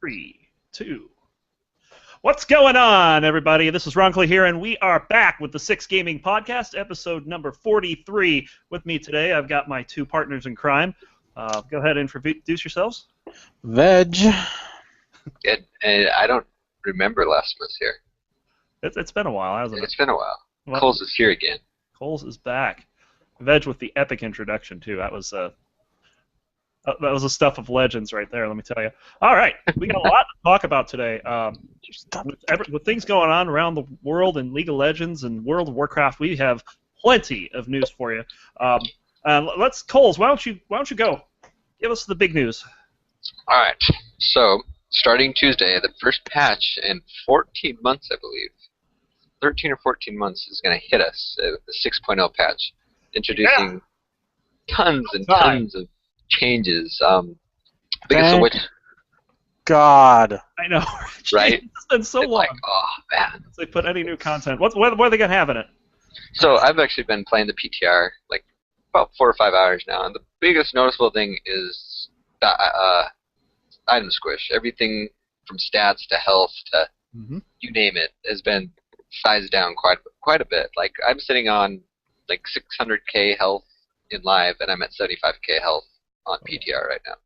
3, 2. What's going on, everybody? This is Ronclay here, and we are back with the Six Gaming Podcast, episode number 43. With me today, I've got my two partners in crime. Go ahead and introduce yourselves. Veg. And I don't remember last month here. It's been a while, hasn't it? It's been a while. Well, Coles is here again. Coles is back. Veg with the epic introduction, too. That was the stuff of legends right there, let me tell you. All right, we got a lot to talk about today. With things going on around the world in League of Legends and World of Warcraft, we have plenty of news for you. Coles, why don't you go? Give us the big news. All right. So, starting Tuesday, the first patch in 14 months, I believe, 13 or 14 months is going to hit us, the 6.0 patch, introducing tons and tons of changes. Biggest of which, God. I know, right? It's been so long. Like, oh man, since they put any new content. What are they gonna have in it? So I've actually been playing the PTR like about 4 or 5 hours now, and the biggest noticeable thing is the item squish. Everything from stats to health to you name it has been sized down quite a bit. Like I'm sitting on like 600k health in live, and I'm at 75k health on PTR right now.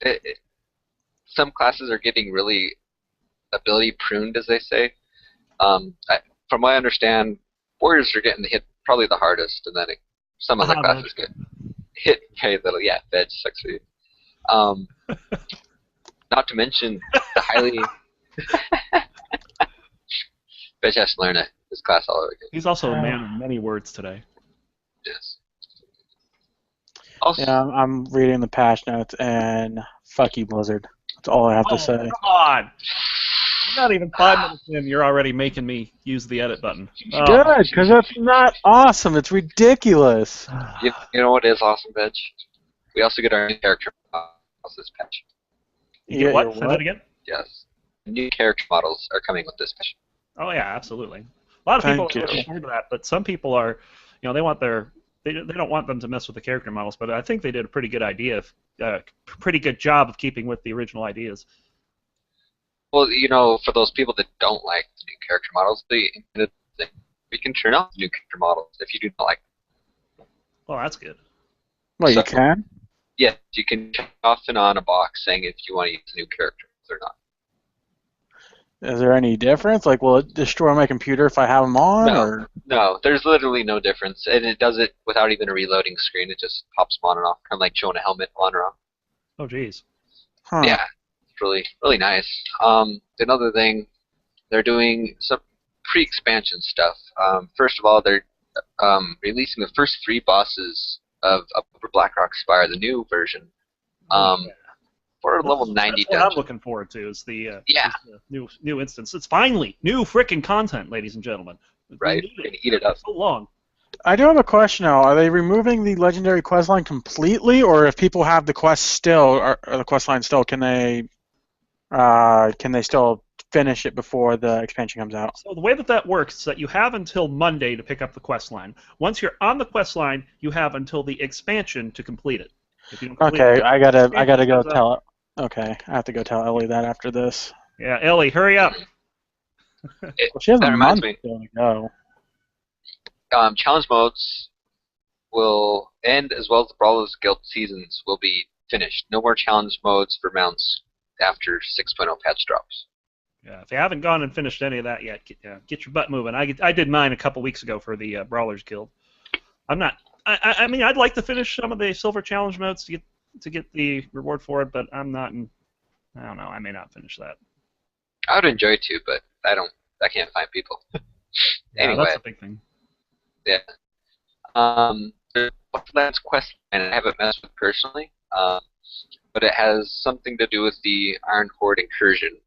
Yep. Some classes are getting really ability pruned, as they say. From what I understand, warriors are getting hit probably the hardest, and then some other classes get hit very little. Yeah, Veg sucks for you. Not to mention the highly Veg has to learn his class all over again. He's also a man of many words today. Yes. Also, Yeah, I'm reading the patch notes, and fuck you, Blizzard. That's all I have to say. Come on! You're not even 5 minutes in, you're already making me use the edit button. Good, because that's not awesome. It's ridiculous. you know what is awesome, Veg? We also get our new character models this patch. You get what? Say that again? Yes. New character models are coming with this patch. Oh yeah, absolutely. A lot of people are looking forward to that, but some people are, they want they don't want them to mess with the character models, but I think they did a pretty good pretty good job of keeping with the original ideas. Well, for those people that don't like the new character models, we can turn off the new character models if you do not like them. Well, that's good. Well, you can? Yeah, you can turn off and on a box saying if you want to use the new characters or not. Is there any difference? Like, will it destroy my computer if I have them on? No, there's literally no difference, and it does it without even a reloading screen. It just pops them on and off, kind of like showing a helmet on or off. Oh, jeez. Huh. Yeah, it's really, really nice. Another thing, they're doing some pre-expansion stuff. First of all, they're releasing the first 3 bosses of Upper Blackrock Spire, the new version. For level 90 That's what I'm looking forward to is the new instance. It's finally new frickin' content, ladies and gentlemen. Right, we're gonna eat it up. So long. I do have a question now. Are they removing the legendary quest line completely, or if people have the quest still, or the quest line still, can they still finish it before the expansion comes out? So the way that works is that you have until Monday to pick up the quest line. Once you're on the quest line, you have until the expansion to complete it. If you don't complete it, I gotta go tell it. Okay, I have to go tell Ellie that after this. Yeah, Ellie, hurry up. Well, she has a month to go. Challenge modes will end, as well as the Brawlers Guild seasons will be finished. No more challenge modes for mounts after 6.0 patch drops. Yeah, if you haven't gone and finished any of that yet, get your butt moving. I did mine a couple weeks ago for the Brawlers Guild. I mean, I'd like to finish some of the silver challenge modes to get the reward for it, but I don't know. I may not finish that. I would enjoy to, but I can't find people. Anyway, that's a big thing. Yeah. That's quest, and I haven't messed with personally, but it has something to do with the Iron Horde incursion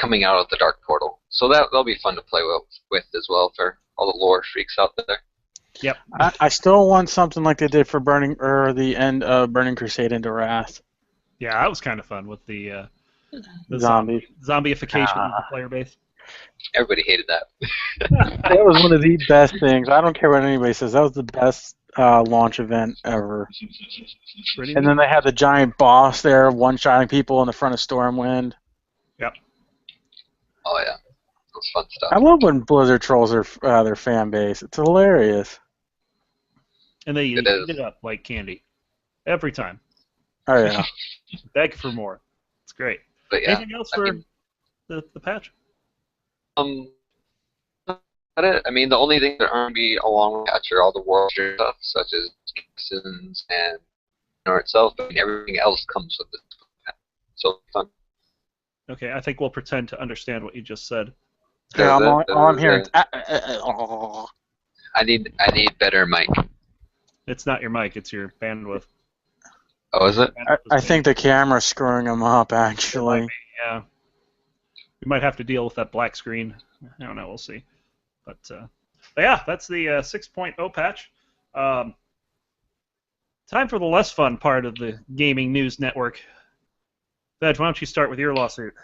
coming out of the Dark Portal. So that'll be fun to play with as well for all the lore freaks out there. Yep. I still want something like they did for the end of Burning Crusade into Wrath. Yeah, that was kind of fun with the zombie-ification of the player base. Everybody hated that. That was one of the best things. I don't care what anybody says. That was the best launch event ever. Pretty And neat. then they had the giant boss there, one-shotting people in the front of Stormwind. Yep. Oh yeah, that's fun stuff. I love when Blizzard trolls their fan base. It's hilarious. And they eat It is. it up like candy. Every time. Oh yeah. Beg for more. It's great. But yeah, Anything else I for mean, the patch? Not it. I mean, the only thing that aren't be along with patch are all the world stuff, such as citizens and itself. But everything else comes with it. So it's fun. Okay, I think we'll pretend to understand what you just said. Yeah, all I'm hearing is, I need better mic. It's not your mic, it's your bandwidth. Oh, is it? I think the camera's screwing him up, It might actually. be, yeah. We might have to deal with that black screen. I don't know, we'll see. But yeah, that's the 6.0 patch. Time for the less fun part of the gaming news network. Veg, why don't you start with your lawsuit?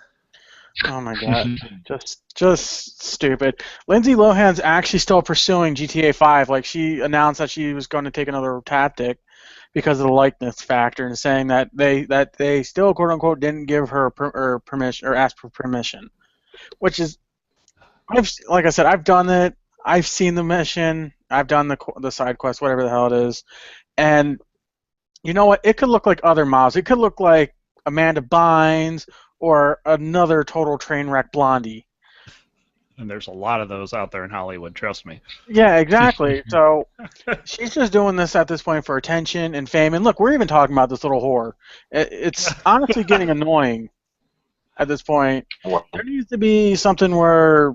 Oh my god, just stupid. Lindsay Lohan's actually still pursuing GTA 5. Like, she announced that she was going to take another tactic because of the likeness factor, and saying that they still, quote unquote, didn't give her permission or ask for permission, which is, like I said, I've done it. I've seen the mission. I've done the side quest, whatever the hell it is, and you know what? It could look like other mobs. It could look like Amanda Bynes or another total train wreck Blondie. And there's a lot of those out there in Hollywood, trust me. Yeah, exactly. So she's just doing this at this point for attention and fame. And look, we're even talking about this little whore. It's honestly getting annoying at this point. There needs to be something where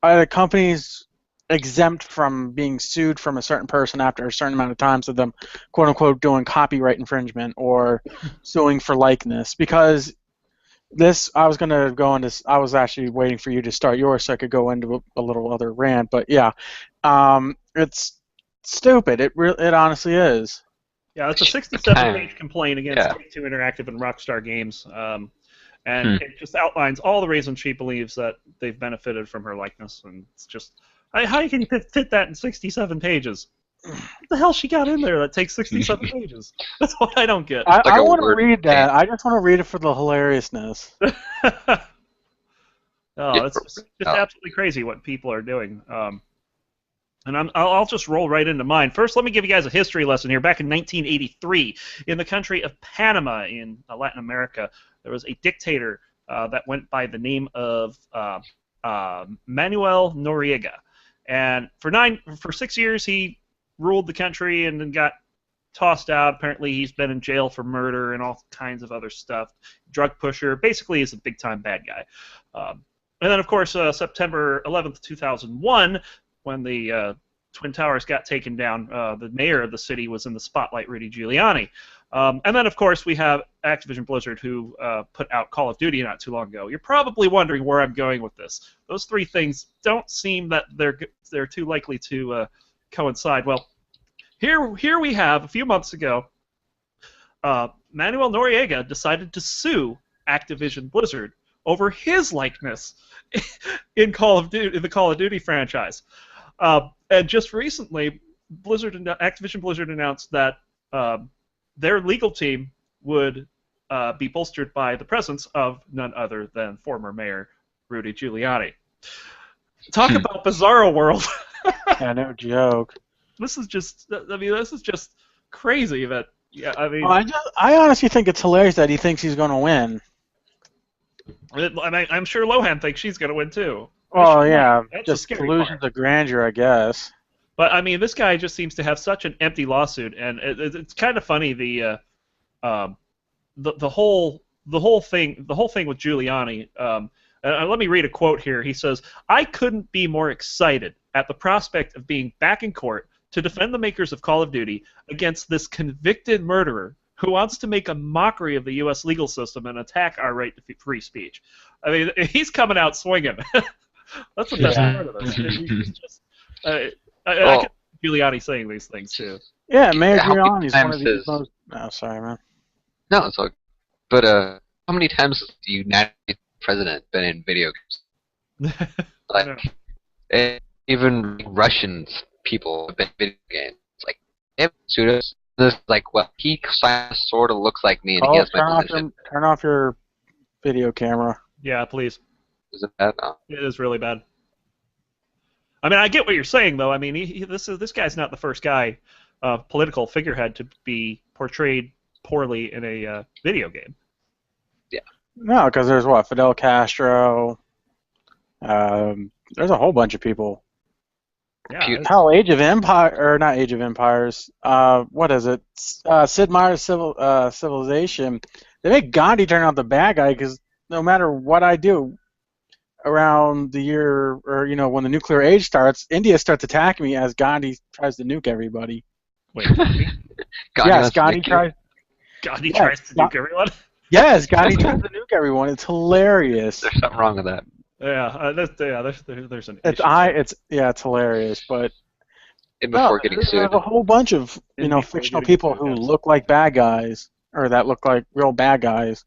either companies exempt from being sued from a certain person after a certain amount of times of them, quote unquote, doing copyright infringement or suing for likeness. Because this, I was actually waiting for you to start yours so I could go into a little other rant. But yeah, it's stupid. It honestly is. Yeah, it's a 67-page complaint against Take-Two Interactive and Rockstar Games. And it just outlines all the reasons she believes that they've benefited from her likeness. And it's just, how can you fit that in 67 pages? What the hell she got in there that takes 67 pages? That's what I don't get. I want to read that. I just want to read it for the hilariousness. It's just absolutely crazy what people are doing. And I'll just roll right into mine. First, let me give you guys a history lesson here. Back in 1983, in the country of Panama in Latin America, there was a dictator that went by the name of Manuel Noriega. And for 6 years, he ruled the country and then got tossed out. Apparently, he's been in jail for murder and all kinds of other stuff. Drug pusher. Basically, he's a big-time bad guy. And then, of course, September 11th, 2001, when the Twin Towers got taken down, the mayor of the city was in the spotlight, Rudy Giuliani. And then, of course, we have Activision Blizzard, who put out Call of Duty not too long ago. You're probably wondering where I'm going with this. Those three things don't seem that they're too likely to coincide. Well, here we have, a few months ago, Manuel Noriega decided to sue Activision Blizzard over his likeness in the Call of Duty franchise. And just recently, Activision Blizzard announced that their legal team would be bolstered by the presence of none other than former Mayor Rudy Giuliani. Talk about bizarro world. Yeah, no joke. This is just crazy. That I honestly think it's hilarious that he thinks he's going to win. I'm sure Lohan thinks she's going to win too. Oh yeah, That's just the scary delusions part. of grandeur, I guess. But I mean, this guy just seems to have such an empty lawsuit, and it's kind of funny the whole thing with Giuliani. Let me read a quote here. He says, "I couldn't be more excited at the prospect of being back in court to defend the makers of Call of Duty against this convicted murderer who wants to make a mockery of the U.S. legal system and attack our right to free speech." I mean, he's coming out swinging. That's the best part of this. He's just, I can see Giuliani saying these things too. Yeah, Mayor Giuliani's one of times the most. Oh, sorry, man. No, it's all. But how many times has the United States president been in video games? Like, even Russian people have been in video games. Like, It pseudos. This like well, he sort of looks like me, and he Oh, has my position. turn off your video camera. Yeah, please. Is it bad? No. It is really bad. I mean, I get what you're saying, though. I mean, this guy's not the first guy, political figurehead, to be portrayed poorly in a video game. No, because there's Fidel Castro. There's a whole bunch of people. Yeah. Hell, Age of Empire, or not Age of Empires. What is it? Sid Meier's Civilization. They make Gandhi turn out the bad guy because no matter what I do around the year, or when the nuclear age starts, India starts attacking me as Gandhi tries to nuke everybody. Wait. Yes, Gandhi tries. Gandhi tries to nuke everyone. Yes, Gandhi tries to nuke everyone. It's hilarious. There's something wrong with that. Yeah, there's an It's issue. it's hilarious, but Before getting there's sued. a whole bunch of fictional people who look like bad guys, or that look like real bad guys.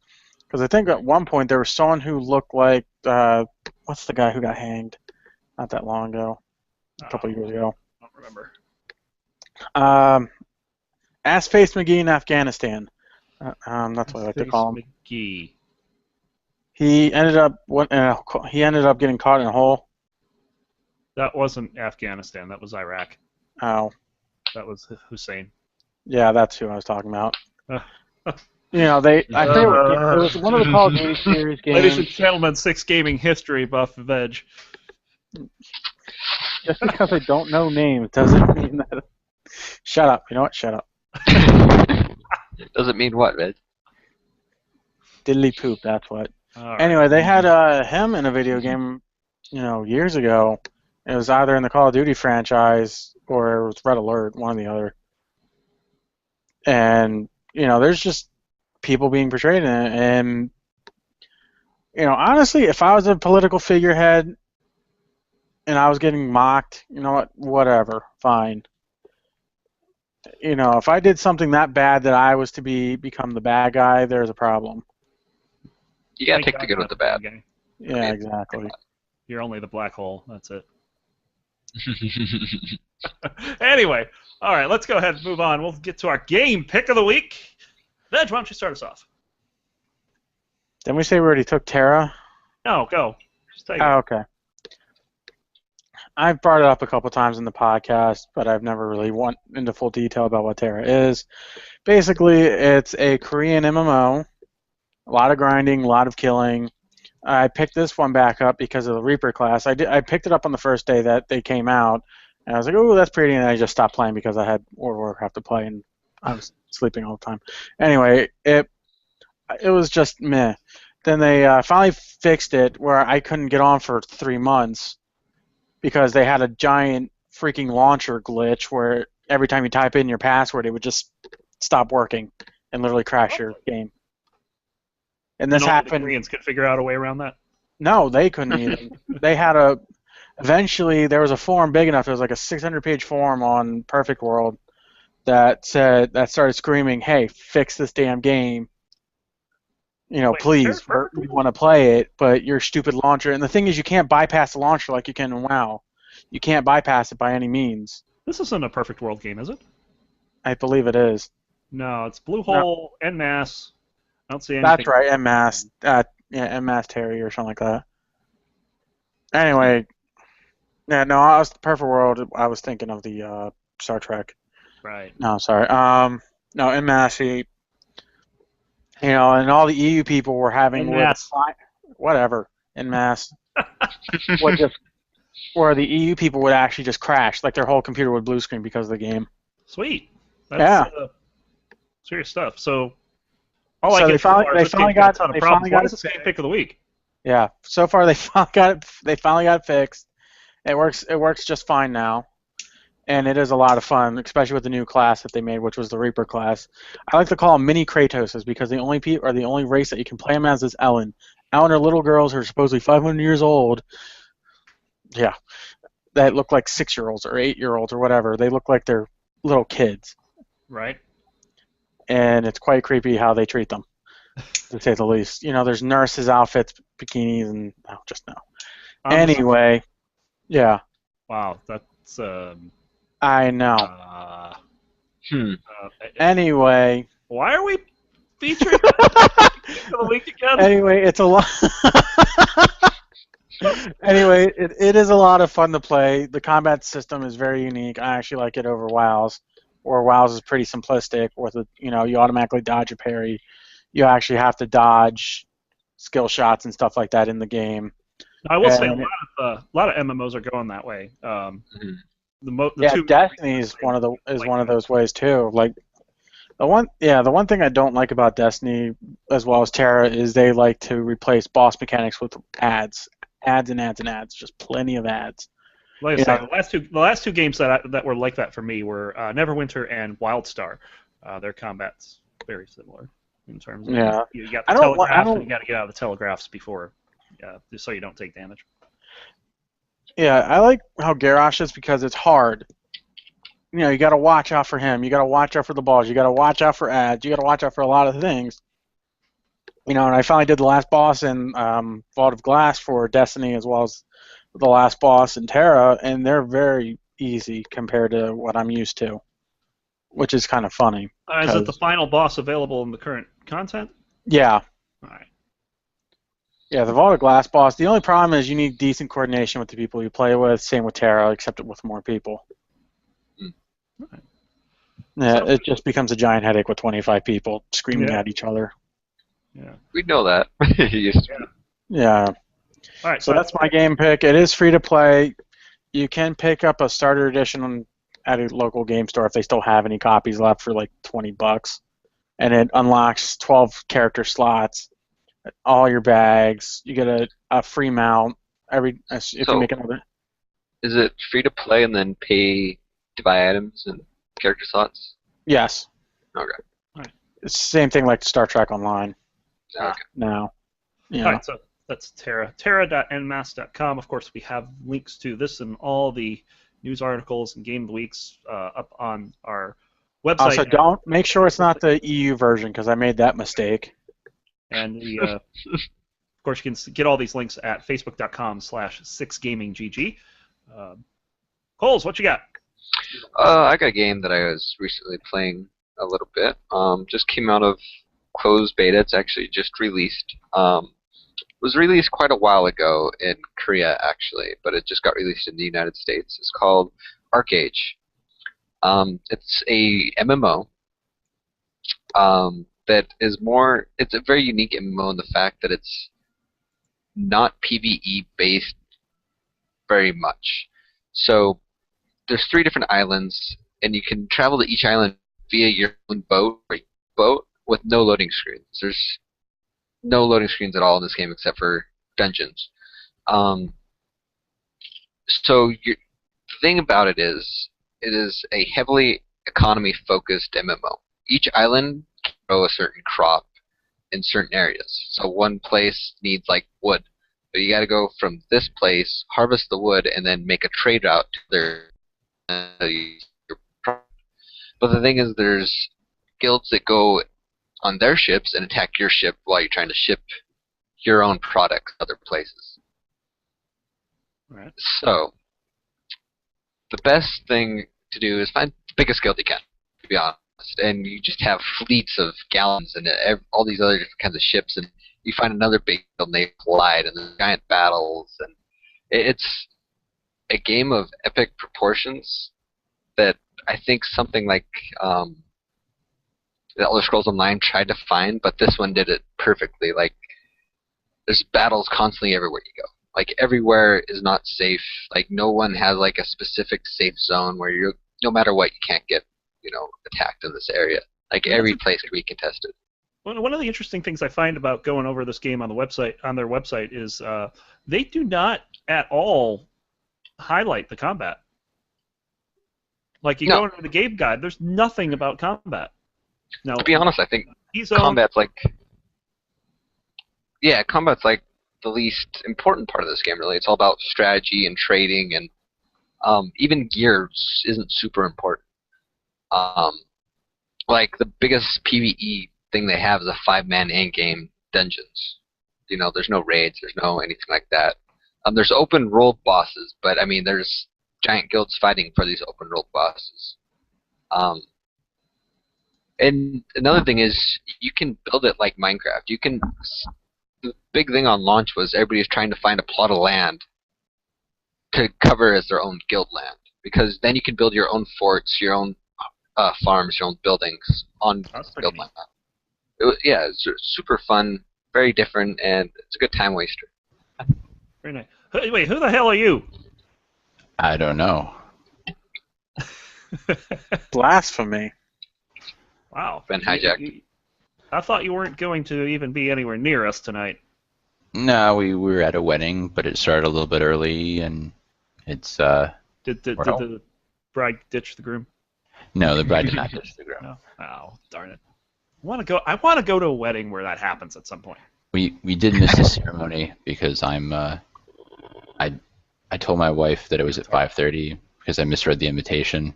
Because I think at one point there was someone who looked like what's the guy who got hanged not that long ago, a couple of years ago. I don't remember. Ass-Face McGee in Afghanistan. That's what I like to call him. McGee. He ended up getting caught in a hole. That wasn't Afghanistan. That was Iraq. Oh. That was Hussein. Yeah, that's who I was talking about. Uh, I forget it was one of the Call of Duty series games. Ladies and gentlemen, 6 gaming history buff Veg. Just because I don't know names doesn't mean that. Shut up. You know what? Shut up. Doesn't mean what, Red? Diddly poop. That's what. All right. Anyway, they had him in a video game, years ago. It was either in the Call of Duty franchise or it was Red Alert, one or the other. And there's just people being portrayed in it, and honestly, if I was a political figurehead and I was getting mocked, you know what? Whatever, fine. If I did something that bad that I was to become the bad guy, there's a problem. You gotta take the good with the bad. Yeah, exactly. You're only the black hole. That's it. Anyway, all right, let's go ahead and move on. We'll get to our game pick of the week. Veg, why don't you start us off? Didn't we say we already took Terra? No, go. Just take it. Oh, okay. I've brought it up a couple times in the podcast, but I've never really went into full detail about what Terra is. Basically, it's a Korean MMO. A lot of grinding, a lot of killing. I picked this one back up because of the Reaper class. I picked it up on the first day that they came out, and I was like, "Oh, that's pretty," and I just stopped playing because I had World of Warcraft to play, and I was sleeping all the time. Anyway, it was just meh. Then they finally fixed it where I couldn't get on for 3 months because they had a giant freaking launcher glitch where every time you type in your password, it would just stop working and literally crash your game. And this happened. The Koreans could figure out a way around that. No, they couldn't even. They had eventually there was a forum big enough. It was like a 600-page forum on Perfect World that started screaming, "Hey, fix this damn game. Wait, please, we want to play it, but your stupid launcher." And the thing is, you can't bypass the launcher like you can in WoW. You can't bypass it by any means. This isn't a Perfect World game, is it? I believe it is. No, it's Bluehole, NMAS. I don't see anything. That's right, MMAS. MMAS Terry or something like that. Anyway, yeah, no, I was Perfect World. I was thinking of the Star Trek. Right. No, sorry. No, MMAS. And all the EU people were having whatever en masse, where the EU people would actually just crash, like their whole computer would blue screen because of the game. Sweet. That's, serious stuff. So, they finally got this game pick of the week. Yeah. So far, they finally got it fixed. It works just fine now. And it is a lot of fun, especially with the new class that they made, which was the Reaper class. I like to call them mini Kratoses because the only race that you can play them as is Ellen. Ellen are little girls who are supposedly 500 years old. Yeah, that look like 6-year-olds or 8-year-olds or whatever. They look like they're little kids. Right. And it's quite creepy how they treat them, to say the least. There's nurses' outfits, bikinis, and just no. Anyway, yeah. Wow, that's. I know. Uh, Anyway. why are we featuring the week again? Anyway, it's a lot. Anyway, it is a lot of fun to play. The combat system is very unique. I actually like it over WoW's, or WoW's is pretty simplistic. With you automatically dodge a parry. You actually have to dodge skill shots and stuff like that in the game. I will say a lot of MMOs are going that way. Destiny is one of those ways too. Like the one thing I don't like about Destiny as well as Terra is they like to replace boss mechanics with ads and ads, just plenty of ads. Like I say, the last two games that were like that for me were Neverwinter and WildStar. Their combat's very similar in terms of you got the telegraph and you got to get out of the telegraphs before, just so you don't take damage. Yeah, I like how Garrosh is because it's hard. You got to watch out for him. You got to watch out for the balls. You got to watch out for ads. You got to watch out for a lot of things. And I finally did the last boss in Vault of Glass for Destiny as well as the last boss in Terra, and they're very easy compared to what I'm used to, which is kind of funny. Is it the final boss available in the current content? Yeah. All right. Yeah, the Vault of Glass boss, the only problem is you need decent coordination with the people you play with, same with Terra, except with more people. Right. Yeah, it just becomes a giant headache with 25 people screaming at each other. Yeah. We know that. Yeah. All right, so that's my game pick. It is free to play. You can pick up a starter edition at a local game store if they still have any copies left for like $20, and it unlocks 12 character slots, all your bags. You get a free mount if you make another. Is it free to play and then pay to buy items and character slots? Yes. Okay. All right. It's the same thing like Star Trek Online. Okay. Now. Yeah. All right, so that's Terra. Terra.nmass.com. Of course, we have links to this and all the news articles and game of the weeks up on our website. Also, don't make sure it's not the EU version because I made that mistake. And of course, you can get all these links at facebook.com/6gaminggg. Coles, what you got? I got a game that I was recently playing a little bit. Just came out of closed beta. It's actually just released. Was released quite a while ago in Korea, actually, but it just got released in the United States. It's called ArcAge. It's a MMO that is more. It's a very unique MMO in the fact that it's not PvE based very much. So there's 3 different islands, and you can travel to each island via your own boat with no loading screens. There's no loading screens at all in this game except for dungeons. So the thing about it is a heavily economy-focused MMO. Each island can grow a certain crop in certain areas. So one place needs like wood. So you got to go from this place, harvest the wood, and then make a trade route to their but the thing is, there's guilds that go on their ships and attack your ship while you're trying to ship your own products to other places. Right. So the best thing to do is find the biggest guild you can, to be honest, and you just have fleets of gallons and all these other different kinds of ships, and you find another big guild and they collide, and there's giant battles, and it's a game of epic proportions that I think something like the Elder Scrolls Online tried to find, but this one did it perfectly. Like, there's battles constantly everywhere you go. Like, everywhere is not safe. Like, no one has like a specific safe zone where you're, no matter what, you can't get, attacked in this area. Like, every place can be contested. One of the interesting things I find about going over this game on their website is they do not at all highlight the combat. Like, you go into the game guide, there's nothing about combat. Now, to be honest, I think combat's like the least important part of this game, really. It's all about strategy and trading, and even gear isn't super important. Like, the biggest PvE thing they have is a 5-man endgame dungeons. There's no raids, there's no anything like that. There's open world bosses, but I mean, there's giant guilds fighting for these open world bosses. And another thing is, you can build it like Minecraft. The big thing on launch was everybody was trying to find a plot of land to cover as their own guild land, because then you can build your own forts, your own farms, your own buildings on guild land. It's super fun, very different, and it's a good time waster. Very nice. Wait, who the hell are you? I don't know. Blasphemy. Wow. Been hijacked. I thought you weren't going to even be anywhere near us tonight. No, we were at a wedding, but it started a little bit early, and it's Did the bride ditch the groom? No, the bride did not ditch the groom. No. Oh, darn it. I want to go to a wedding where that happens at some point. We did miss the ceremony because I told my wife that it was at 5:30 because I misread the invitation.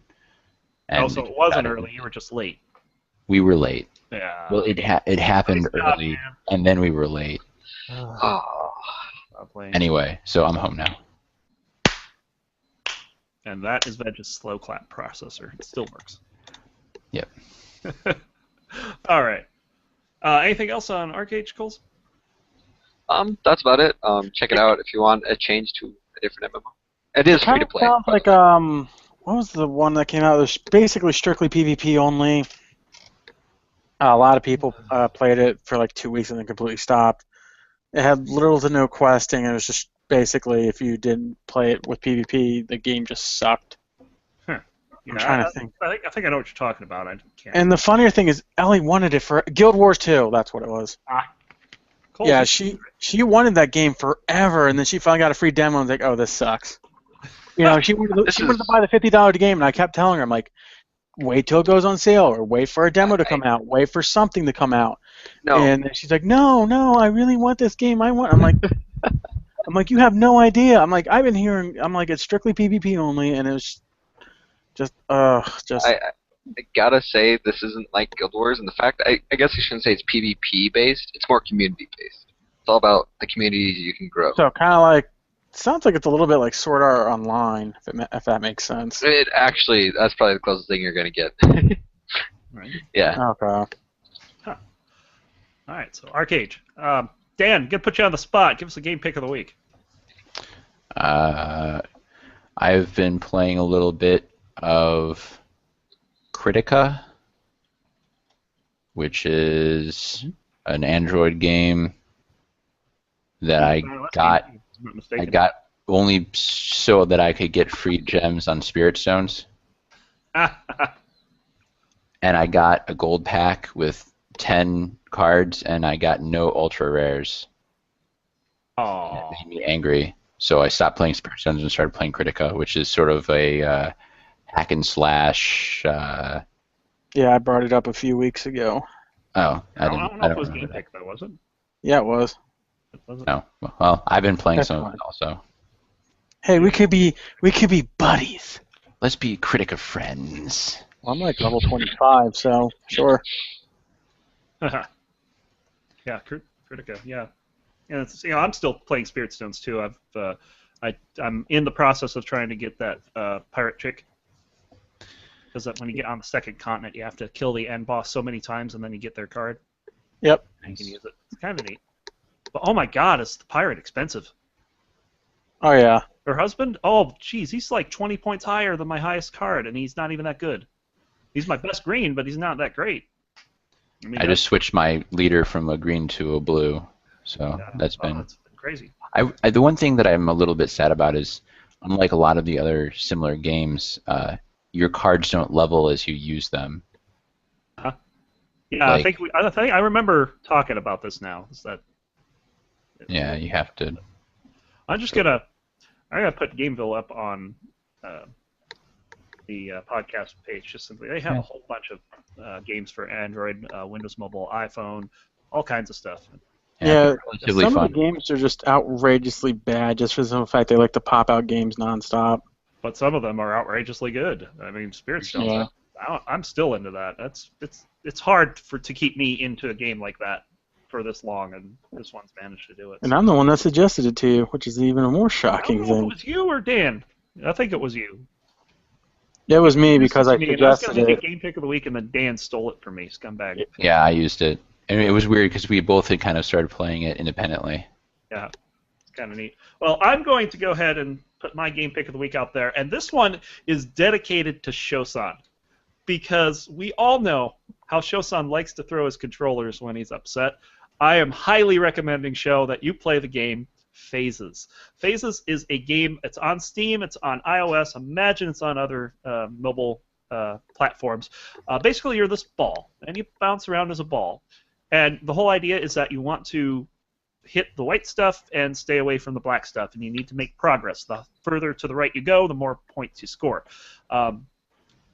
And so it wasn't early. You were just late. We were late. Yeah. Well, it happened Nice job, early, man. and then we were late. Oh. Anyway, so I'm home now. And that is Veg's slow clap processor. It still works. Yep. All right. Anything else on Arcade, Coles? That's about it. Check it out if you want a change to a different MMO. It is free to play. Sounds like what was the one that came out? It was basically strictly PvP only. A lot of people played it for like 2 weeks and then completely stopped. It had little to no questing. It was just basically if you didn't play it with PvP, the game just sucked. Huh. I'm trying to think. I think I know what you're talking about. I can't. And the funnier thing is, Ellie wanted it for Guild Wars 2. That's what it was. Coles Yeah, is- she wanted that game forever, and then she finally got a free demo and was like, "Oh, this sucks." You know, she wanted to buy the $50 game, and I kept telling her, I'm like, "Wait till it goes on sale, or wait for a demo to come out, wait for something to come out." No. And then she's like, "No, I really want this game. I'm like, you have no idea. I'm like, I've been hearing. I'm like, it's strictly PvP only, and it was just. I gotta say, this isn't like Guild Wars, and the fact I guess I shouldn't say it's PvP based. It's more community based. It's all about the communities you can grow. So kind of like, sounds like it's a little bit like Sword Art Online, if that makes sense. It actually, that's probably the closest thing you're gonna get. Right. Yeah. Okay. All right. So Arcade. Dan, gonna put you on the spot. Give us a game pick of the week. I've been playing a little bit of Critica, which is an Android game that I got. If I'm not mistaken. I got only so that I could get free gems on Spirit Stones, and I got a gold pack with 10 cards, and I got no ultra rares. Oh. It made me angry, so I stopped playing Spirit Stones and started playing Critica, which is sort of a hack and slash. Yeah, I brought it up a few weeks ago. Oh, I don't know if it was remember game that. pick though, was it? Yeah, it was. It wasn't. No, well, I've been playing That's some of fine. it also. Hey, we could be buddies. Let's be Critica friends. Well, I'm like level 25, so sure. Yeah, Critica. Yeah, and it's, I'm still playing Spirit Stones too. I'm in the process of trying to get that pirate chick. Because when you get on the second continent, you have to kill the end boss so many times, and then you get their card. Yep. And you can use it. It's kind of neat. But oh my God, is the pirate expensive? Oh yeah. Her husband? Oh, geez, he's like 20 points higher than my highest card, and he's not even that good. He's my best green, but he's not that great. mean, I just switched my leader from a green to a blue, so that's been crazy. The one thing that I'm a little bit sad about is, unlike a lot of the other similar games, your cards don't level as you use them. Yeah, Like- I think I remember talking about this now. Is that? Yeah, you have to. I'm gonna put Gameville up on the podcast page. Just simply, they have a whole bunch of games for Android, Windows Mobile, iPhone, all kinds of stuff. Yeah, it's relatively some fun. of the games are just outrageously bad just for the simple fact they like to pop out games nonstop. But some of them are outrageously good. I mean, Spirit Stones. Yeah. I'm still into that. It's hard to keep me into a game like that for this long, and this one's managed to do it. And I'm the one that suggested it to you, which is even a more I shocking don't know if it thing. was you or Dan. I think it was you. It was me because I Me, and I was suggested going to make it. a game pick of the week, and then Dan stole it from me, scumbag. Yeah, I used it. And it was weird because we both had kind of started playing it independently. Yeah, it's kind of neat. Well, I'm going to go ahead and put my game pick of the week out there, and this one is dedicated to Shosan, because we all know how Shosan likes to throw his controllers when he's upset. I am highly recommending, Sho, that you play the game Phases. Phases is a game. It's on Steam. It's on iOS. Imagine it's on other mobile platforms. Basically, you're this ball, and you bounce around as a ball. And the whole idea is that you want to hit the white stuff and stay away from the black stuff, and you need to make progress. The further to the right you go, the more points you score.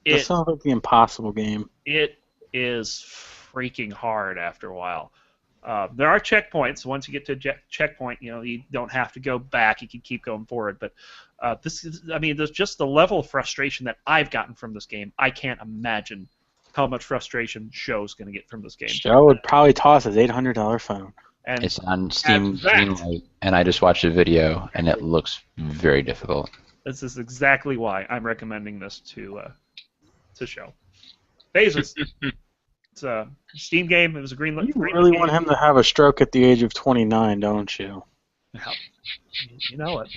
It sounds like the impossible game. It is freaking hard after a while. There are checkpoints. Once you get to a checkpoint, you don't have to go back. You can keep going forward. But there's just the level of frustration that I've gotten from this game. I can't imagine how much frustration Sho's going to get from this game. Sho would probably toss his $800 phone. And it's on Steam Greenlight, and I just watched a video, and it looks very difficult. This is exactly why I'm recommending this to Sho. Phases. It's a Steam game. It was a green. You really want him to have a stroke at the age of 29, don't you? You know it.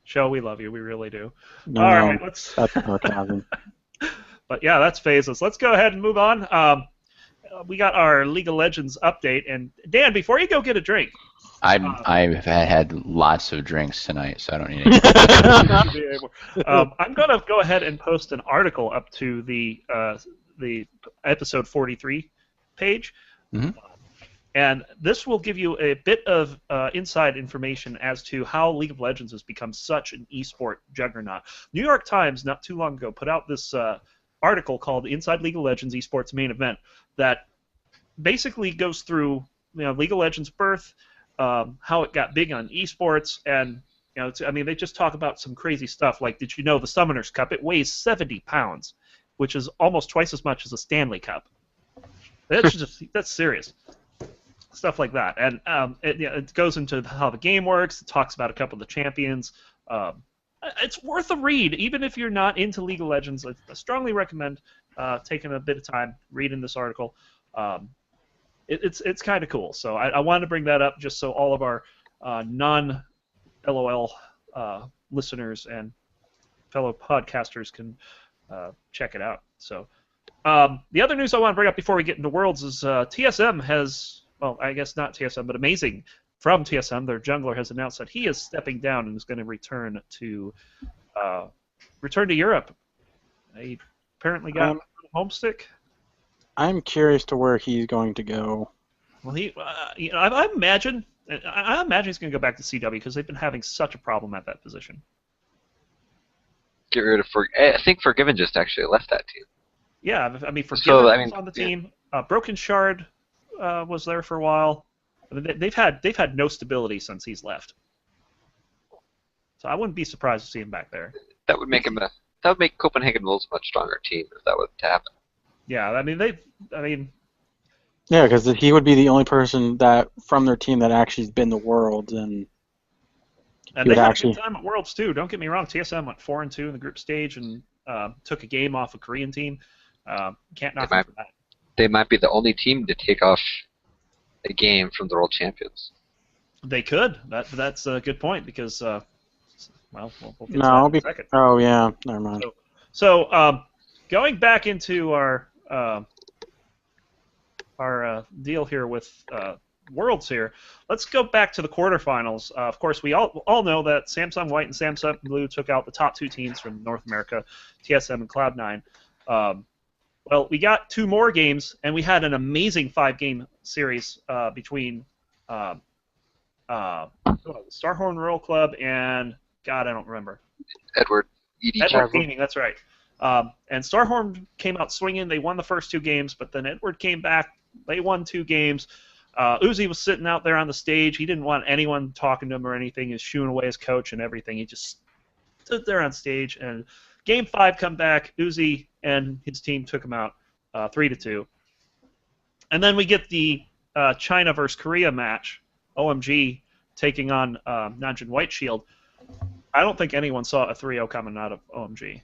Sho, we love you. We really do. No, all right, let's. That's sarcasm. But yeah, that's Phases. Let's go ahead and move on. We got our League of Legends update, and Dan, before you go get a drink. I've had lots of drinks tonight, so I don't need any. I'm going to go ahead and post an article up to the episode 43 page. Mm-hmm. And this will give you a bit of inside information as to how League of Legends has become such an esport juggernaut. New York Times, not too long ago, put out this article called Inside League of Legends Esports Main Event that basically goes through League of Legends' birth, how it got big on esports, and they just talk about some crazy stuff. Like, did you know the Summoners Cup? It weighs 70 pounds, which is almost twice as much as a Stanley Cup. That's serious. Stuff like that, and it goes into how the game works. It talks about a couple of the champions. It's worth a read, even if you're not into League of Legends. I strongly recommend taking a bit of time reading this article. It's kind of cool. So I wanted to bring that up just so all of our non-LOL listeners and fellow podcasters can check it out. So the other news I want to bring up before we get into Worlds is TSM has, well, I guess not TSM, but Amazing from TSM, their jungler, has announced that he is stepping down and is going to return to Europe. He apparently got homesick. I'm curious to where he's going to go. Well, I imagine he's going to go back to CW because they've been having such a problem at that position. Get rid of I think Forgiven just actually left that team. Yeah, Forgiven was on the team. Broken Shard was there for a while. They've had no stability since he's left. So I wouldn't be surprised to see him back there. That would make Copenhagen Wolves a much stronger team if that were to happen. Yeah, Yeah, because he would be the only person that from their team that actually has been to Worlds, and they had a good time at Worlds too. Don't get me wrong. TSM went 4-2 in the group stage and took a game off a Korean team. Can't knock them for that. They might be the only team to take off a game from the world champions. They could. That's a good point because we'll get to that in a second. Oh yeah, never mind. So going back into our deal here with Worlds here, let's go back to the quarterfinals. Of course, we all know that Samsung White and Samsung Blue took out the top two teams from North America, TSM and Cloud9. Well, we got two more games, and we had an amazing 5-game series between Starhorn Royal Club and, God, I don't remember. Edward Gaming, that's right. And Starhorn came out swinging. They won the first 2 games, but then Edward came back. They won 2 games. Uzi was sitting out there on the stage. He didn't want anyone talking to him or anything. He was shooing away his coach and everything. He just stood there on stage. And Game 5 come back. Uzi and his team took him out 3-2. And then we get the China versus Korea match. OMG taking on Nanjing White Shield. I don't think anyone saw a 3-0 coming out of OMG.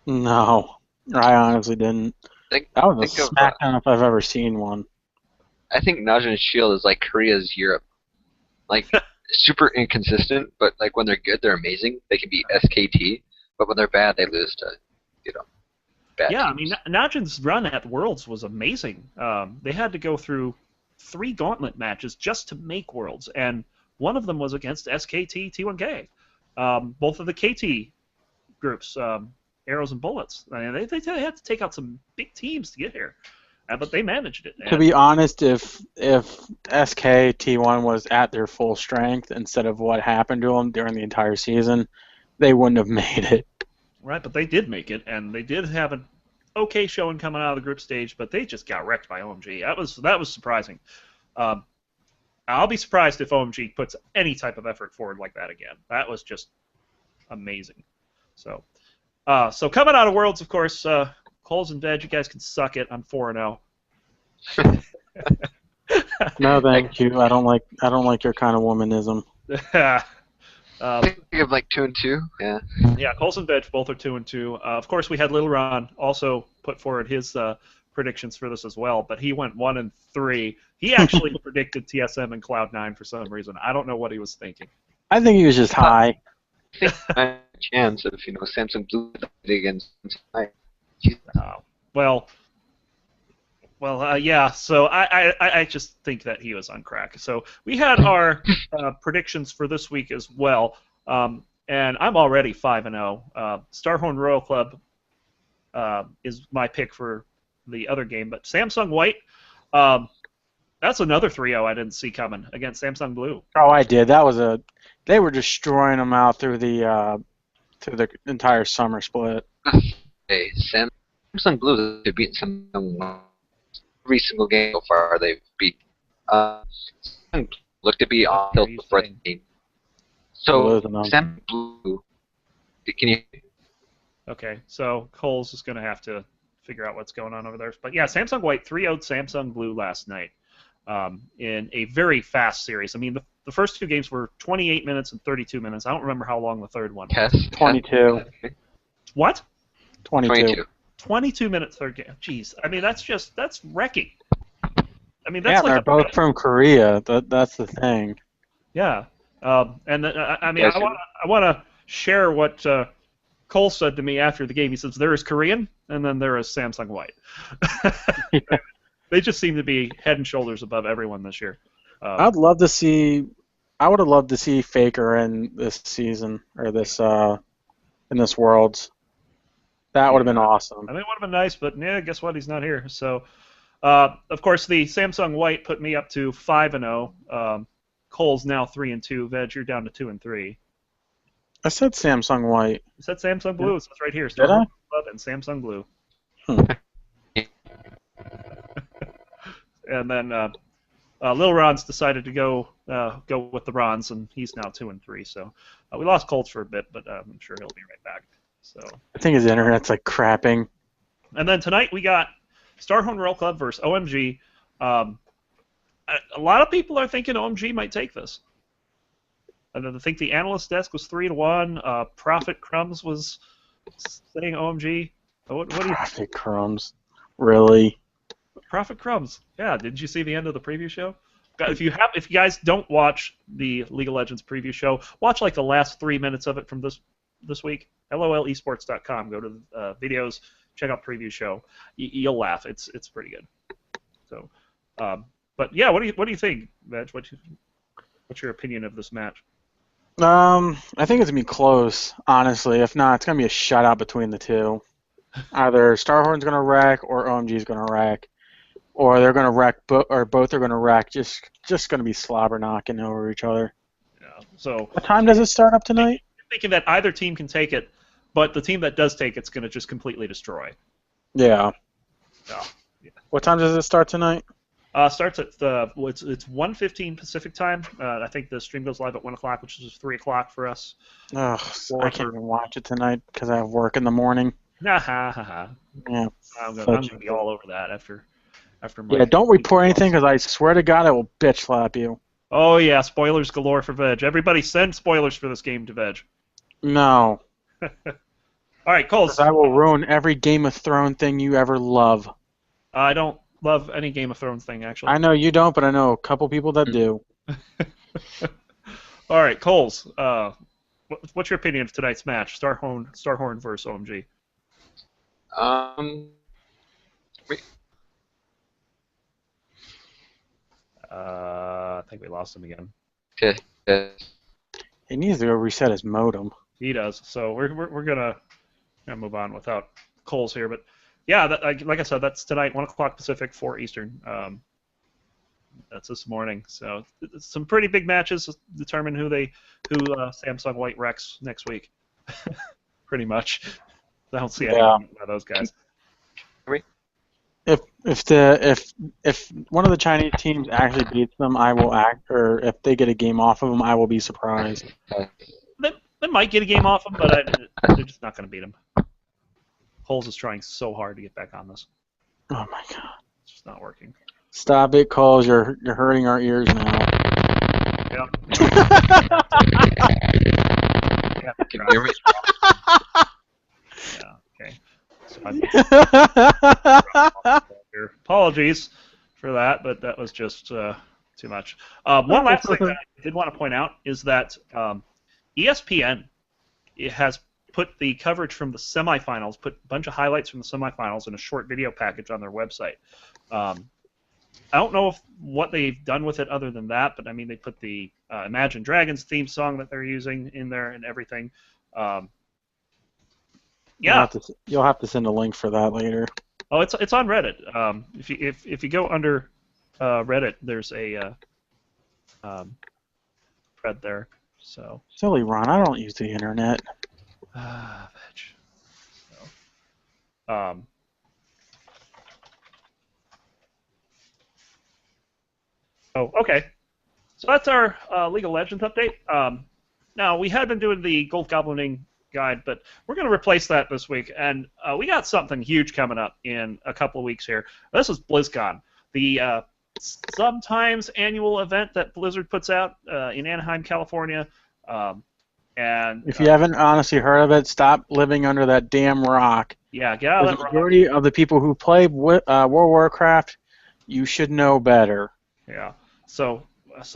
No, I honestly didn't. Think That was a think of SmackDown if I've ever seen one. I think Najee Shield is like Korea's Europe. Like super inconsistent, but like when they're good, they're amazing. They can be SKT, but when they're bad, they lose to bad Yeah, I teams. mean, Najin's run at Worlds was amazing. They had to go through 3 gauntlet matches just to make Worlds, and one of them was against SKT T1K. Both of the KT groups, Arrows and Bullets. I mean, they had to take out some big teams to get here, but they managed it. To be honest, if SK T1 was at their full strength instead of what happened to them during the entire season, they wouldn't have made it. Right, but they did make it, and they did have an okay showing coming out of the group stage, but they just got wrecked by OMG. That was surprising. I'll be surprised if OMG puts any type of effort forward like that again. That was just amazing. So coming out of Worlds, of course, Coles and Veg, you guys can suck it. I'm 4-0. No, thank you. I don't like your kind of womanism. Think of like 2-2. Yeah. Yeah, Coles and Veg both are 2-2. Of course, we had Little Ron also put forward his predictions for this as well, but he went 1-3. He actually predicted TSM and Cloud9 for some reason. I don't know what he was thinking. I think he was just high. I think my chance of Samsung Blue against tonight. Yeah. So I just think that he was on crack. So we had our predictions for this week as well, and I'm already 5-0. Starhorn Royal Club is my pick for the other game, but Samsung White, that's another 3-0 I didn't see coming against Samsung Blue. Oh, I did. They were destroying them out through the entire summer split. Hey, Samsung Blue have beaten Samsung every single game so far. They've beat. Samsung look to be on tilt for the game. So Samsung Blue, can you? Okay, so Coles is going to have to figure out what's going on over there. But yeah, Samsung White 3-0'd Samsung Blue last night in a very fast series. I mean, the first 2 games were 28 minutes and 32 minutes. I don't remember how long the third one was. 22. What? 22. 22-minute third game. Jeez. I mean, that's wrecking. I mean, Yeah, that's they're both from Korea. That's the thing. Yeah. And I mean, I want to share what Cole said to me after the game. He says, there is Korean, and then there is Samsung White. They just seem to be head and shoulders above everyone this year. I would have loved to see Faker in this season, or this in this Worlds. That would have been awesome. I mean, it would have been nice, but yeah, guess what? He's not here. So, of course, the Samsung White put me up to 5-0. Cole's now 3-2. Veg, you're down to 2-3. I said Samsung White. You said Samsung Blue. It says right here. Did I? Club and Samsung Blue. And then Lil Ron's decided to go with the Rons, and he's now 2-3. So we lost Colts for a bit, but I'm sure he'll be right back. So I think his internet's like crapping. And then tonight we got Starhorn Royal Club versus OMG. A lot of people are thinking OMG might take this. I think the analyst desk was 3-1. Prophet Crumbs was saying OMG. What do you? Prophet Crumbs, really? Prophet Crumbs. Yeah. Didn't you see the end of the preview show? If you guys don't watch the League of Legends preview show, watch like the last 3 minutes of it from this week. LOLesports.com. Go to the videos, check out preview show. You'll laugh. It's pretty good. So, but yeah, what do you think, Veg? What's your opinion of this match? I think it's gonna be close, honestly. If not, it's gonna be a shutout between the two. Either Starhorn's gonna wreck or OMG's gonna wreck, or they're gonna wreck, or both are gonna wreck. Just gonna be slobber knocking over each other. Yeah. So. What time does it start up tonight? I'm thinking that either team can take it, but the team that does take it's gonna just completely destroy. Yeah. Yeah. What time does it start tonight? Starts at it's 1:15 Pacific time. I think the stream goes live at 1 o'clock, which is 3 o'clock for us. Ugh, I can't even watch it tonight because I have work in the morning. Nah, ha, ha, ha. Yeah. I'm gonna be all over that after my. Yeah, don't report anything because I swear to God I will bitch slap you. Oh yeah, spoilers galore for Veg. Everybody send spoilers for this game to Veg. No. All right, Coles. Because I will ruin every Game of Thrones thing you ever love. I don't love any Game of Thrones thing, actually. I know you don't, but I know a couple people that do. All right, Coles. What's your opinion of tonight's match? Starhorn versus OMG. I think we lost him again. Okay. He needs to go reset his modem. He does. So we're gonna move on without Coles here, but yeah, like I said, that's tonight, 1 o'clock Pacific, 4 Eastern. That's this morning. So some pretty big matches determine who Samsung White wrecks next week. Pretty much. I don't see any of those guys. If one of the Chinese teams actually beats them, I will act. Or if they get a game off of them, I will be surprised. They might get a game off them, but they're just not going to beat them. Coles is trying so hard to get back on this. Oh my god! It's just not working. Stop it, Coles. You're hurting our ears now. Yep. Can you hear me? Yeah. Okay. So apologies for that, but that was just too much. One last thing that I did want to point out is that ESPN has put the coverage from the semifinals, put a bunch of highlights from the semifinals in a short video package on their website. I don't know what they've done with it other than that, but I mean they put the Imagine Dragons theme song that they're using in there and everything. Yeah, you'll have to send a link for that later. Oh, it's on Reddit. If you go under Reddit, there's a thread there. So silly Ron, I don't use the internet. Bitch. So, oh, okay. So that's our League of Legends update. Now, we had been doing the Gold Goblining guide, but we're going to replace that this week, and we got something huge coming up in a couple of weeks here. This is BlizzCon, the sometimes annual event that Blizzard puts out in Anaheim, California. And if you haven't honestly heard of it, stop living under that damn rock. Yeah, get out of that rock. The majority of the people who play World of Warcraft, you should know better. Yeah. So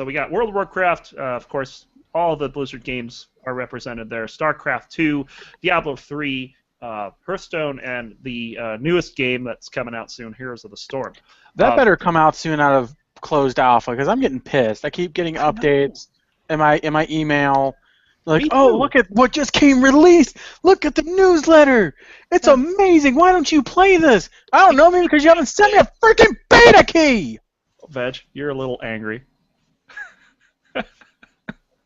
we got World of Warcraft, of course. All of the Blizzard games are represented there. StarCraft 2, Diablo 3, Hearthstone, and the newest game that's coming out soon, Heroes of the Storm. That better come out soon out of closed alpha, because I'm getting pissed. I keep getting updates in my email. Like, oh, look at what just came released. Look at the newsletter. It's amazing. Why don't you play this? I don't know, maybe because you haven't sent me a freaking beta key. Veg, you're a little angry.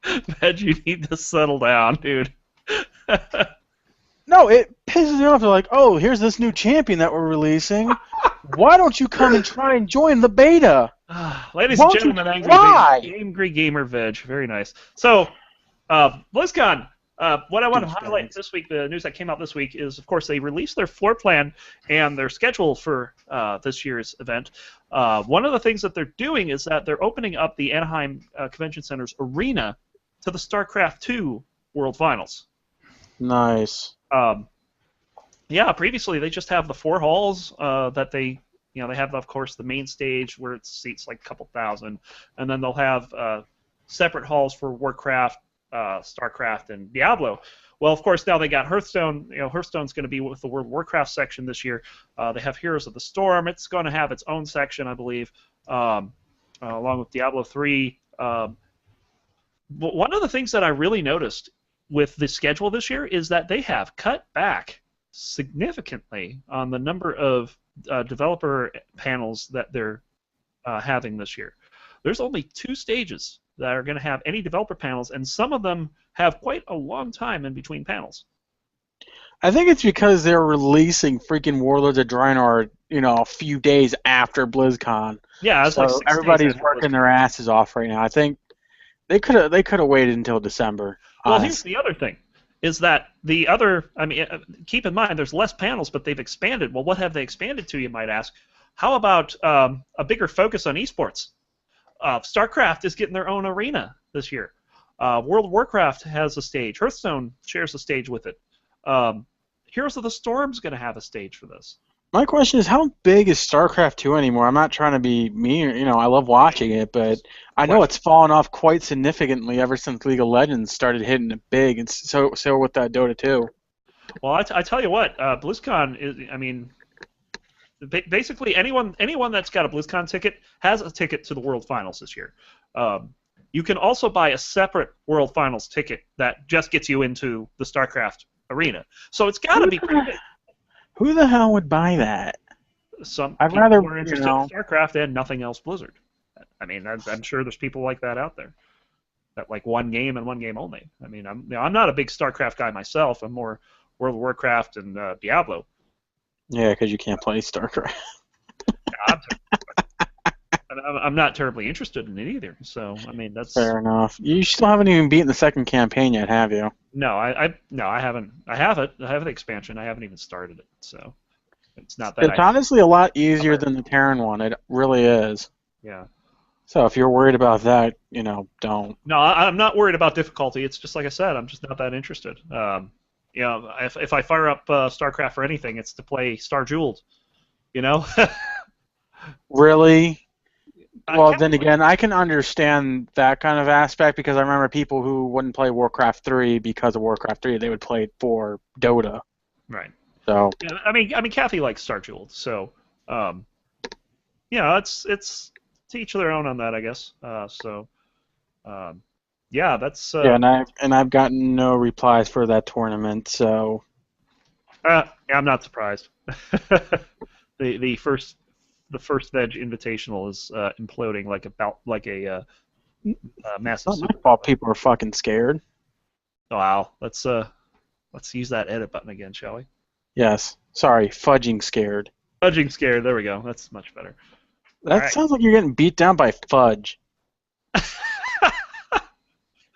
Veg, you need to settle down, dude. No, it pisses me off. They're like, oh, here's this new champion that we're releasing. Why don't you come and try and join the beta? Ladies and gentlemen, angry gamer Veg. Very nice. So, BlizzCon, what I want to highlight this week, the news that came out this week, is, of course, they released their floor plan and their schedule for this year's event. One of the things that they're doing is that they're opening up the Anaheim Convention Center's arena to the StarCraft 2 World Finals. Nice. Yeah, previously they just have the 4 halls that they have, of course, the main stage where it seats like a couple thousand, and then they'll have separate halls for Warcraft, StarCraft, and Diablo. Well, of course, now they got Hearthstone. Hearthstone's going to be with the World of Warcraft section this year. They have Heroes of the Storm. It's going to have its own section, I believe, along with Diablo 3. But one of the things that I really noticed with the schedule this year is that they have cut back significantly on the number of developer panels that they're having this year. There's only 2 stages that are going to have any developer panels, and some of them have quite a long time in between panels. I think it's because they're releasing freaking Warlords of Draenor, a few days after BlizzCon. Yeah, it's so like 6 everybody's days working their asses off right now. I think they could have waited until December. Well, here's the other thing, is that keep in mind there's less panels, but they've expanded. Well, what have they expanded to, you might ask? How about a bigger focus on esports? StarCraft is getting their own arena this year. World of Warcraft has a stage. Hearthstone shares a stage with it. Heroes of the Storm's going to have a stage for this. My question is, how big is StarCraft 2 anymore? I'm not trying to be mean, I love watching it, but I know it's fallen off quite significantly ever since League of Legends started hitting it big, and so with that Dota 2. Well, I tell you what, BlizzCon is, I mean, basically anyone that's got a BlizzCon ticket has a ticket to the World Finals this year. You can also buy a separate World Finals ticket that just gets you into the StarCraft arena. So it's got to be pretty big. Who the hell would buy that? Some I'd people rather, are interested in StarCraft and nothing else Blizzard. I mean, I'm sure there's people like that out there. That like one game and one game only. I mean, I'm not a big StarCraft guy myself. I'm more World of Warcraft and Diablo. Yeah, because you can't play StarCraft. I'm not terribly interested in it either. So I mean, that's fair enough. You still haven't even beaten the second campaign yet, have you? No, I haven't. I have it. I have the expansion. I haven't even started it. So it's not that. It's honestly a lot easier than the Terran one. It really is. Yeah. So if you're worried about that, don't. No, I'm not worried about difficulty. It's just like I said. I'm just not that interested. If I fire up StarCraft for anything, it's to play Star Jeweled. Really? Well, then again, I can understand that kind of aspect because I remember people who wouldn't play Warcraft 3 because of Warcraft 3, they would play it for Dota. Right. So. Yeah, I mean, Kathy likes Star Jeweled, so it's to each their own on that, I guess. Yeah, that's. Yeah, and I've gotten no replies for that tournament, so. Yeah, I'm not surprised. The first Veg Invitational is imploding like a massive. It's not my fault. People are fucking scared. Wow, let's use that edit button again, shall we? Yes. Sorry, fudging scared. Fudging scared. There we go. That's much better. That sounds like you're getting beat down by fudge.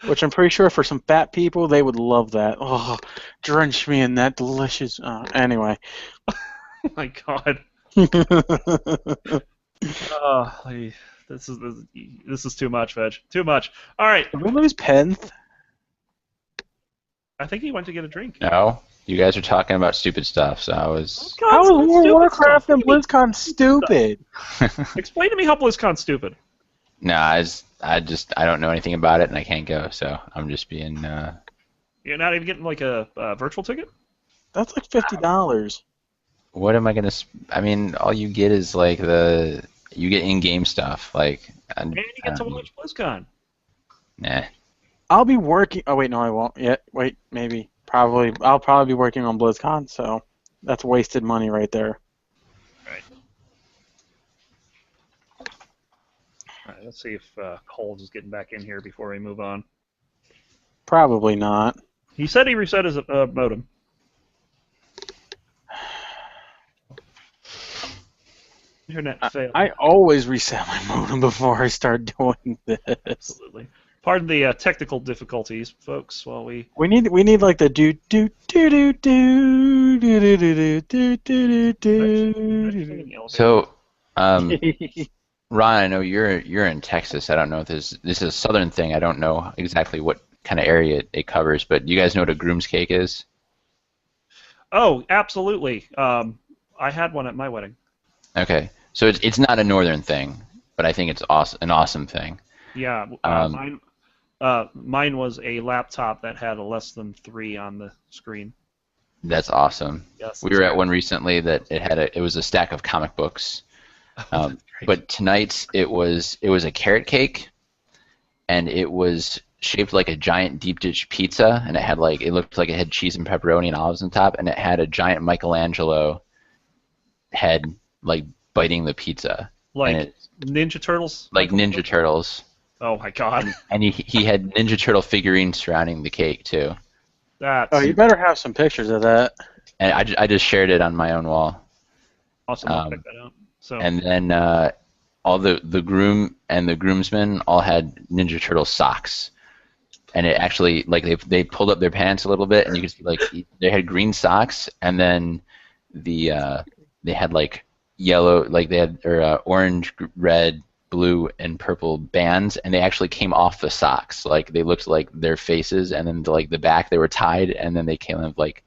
Which I'm pretty sure for some fat people, they would love that. Oh, drench me in that delicious. Anyway. Oh my God. This is too much, Veg. Too much. All right. Did we lose Penth? I think he went to get a drink. No, you guys are talking about stupid stuff, so I was. How is Warcraft and BlizzCon stupid? Explain to me how BlizzCon's stupid. No, I don't know anything about it, and I can't go, so I'm just being. You're not even getting like a virtual ticket? That's like $50. What am I gonna? I mean, all you get is like you get in-game stuff, like. And you get to watch BlizzCon. Nah. I'll be working. Oh wait, no, I won't yet. Wait, maybe, probably. I'll probably be working on BlizzCon, so that's wasted money right there. Right. All right. Let's see if Coles is getting back in here before we move on. Probably not. He said he reset his modem. Internet failed. I always reset my modem before I start doing this. Absolutely. Pardon the technical difficulties, folks. While we need like the do do do do do do do do do do. So, Ron, I know you're in Texas. I don't know if this is a southern thing. I don't know exactly what kind of area it covers, but do you guys know what a groom's cake is? Oh, absolutely. I had one at my wedding. Okay, so it's not a northern thing, but I think it's an awesome thing. Yeah, mine was a laptop that had a less than 3 on the screen. That's awesome. Yes, we were at one recently that it was a stack of comic books. But tonight's it was a carrot cake, and it was shaped like a giant deep dish pizza, and it looked like it had cheese and pepperoni and olives on top, and it had a giant Michelangelo head like biting the pizza. Like Ninja Turtles? Like Ninja Turtles. Oh my God. And he had Ninja Turtle figurines surrounding the cake too. Oh, you better have some pictures of that. And I just shared it on my own wall. Awesome, I'll check that out. So. And then all the groom and the groomsmen all had Ninja Turtle socks. And it actually, like, they pulled up their pants a little bit, and you could see, like, they had green socks, and then they had, like, yellow, like, they had orange, red, blue, and purple bands, and they actually came off the socks. Like, they looked like their faces, and then, like, the back, they were tied, and then they came, like,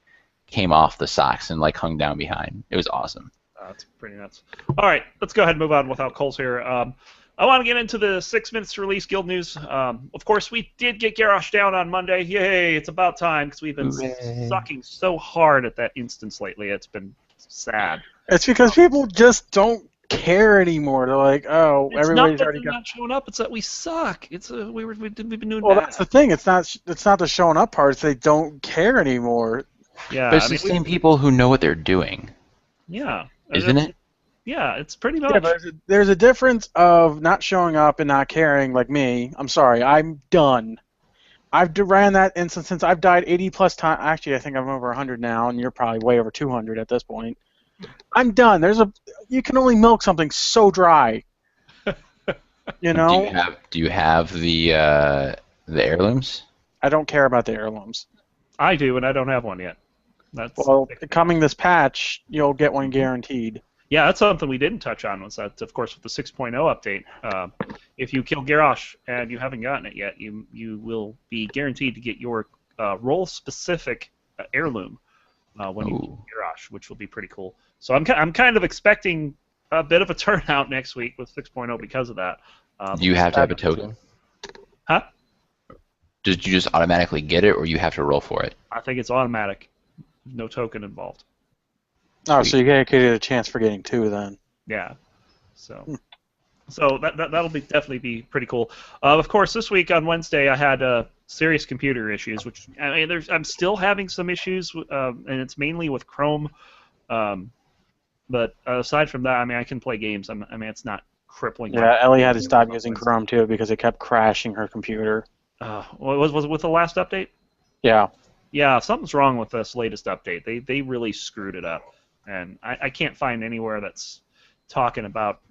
came off the socks and like hung down behind. It was awesome. That's pretty nuts. All right, let's go ahead and move on without Coles here. I want to get into the 6 minutes to release guild news. Of course, we did get Garrosh down on Monday. Yay, it's about time because we've been sucking so hard at that instance lately. It's been sad. It's because people just don't care anymore. They're like, oh, It's everybody's not already that got. they're not showing up. It's that we suck. It's we've been doing Well, bad. that's the thing. It's not the showing up part. It's they don't care anymore. Yeah, But it's I mean, the same people who know what they're doing, yeah, isn't it? Yeah, it's pretty much. Yeah, but there's a difference of not showing up and not caring. Like me, I'm sorry, I'm done. I've ran that instance since I've died 80 plus times. Actually, I think I'm over 100 now, and you're probably way over 200 at this point. I'm done. You can only milk something so dry. You know. Do you have the heirlooms? I don't care about the heirlooms. I do, and I don't have one yet. That's Well, coming this patch, you'll get one guaranteed. Yeah, that's something we didn't touch on. Was that, of course, with the 6.0 update. If you kill Garrosh and you haven't gotten it yet, you will be guaranteed to get your role-specific heirloom when you kill Garrosh, which will be pretty cool. So I'm kind of expecting a bit of a turnout next week with 6.0 because of that. Do you have to have a token? Huh? Did you just automatically get it, or you have to roll for it? I think it's automatic. No token involved. Oh, so you get a chance for getting two then. Yeah. So that'll definitely be pretty cool. Of course, this week on Wednesday I had serious computer issues, which I mean, I'm still having some issues, and it's mainly with Chrome. But aside from that, I mean, I can play games. I mean, it's not crippling. Yeah, Ellie had to stop using Chrome too because it kept crashing her computer. Was it with the last update? Yeah. Yeah, something's wrong with this latest update. They really screwed it up, and I can't find anywhere that's talking about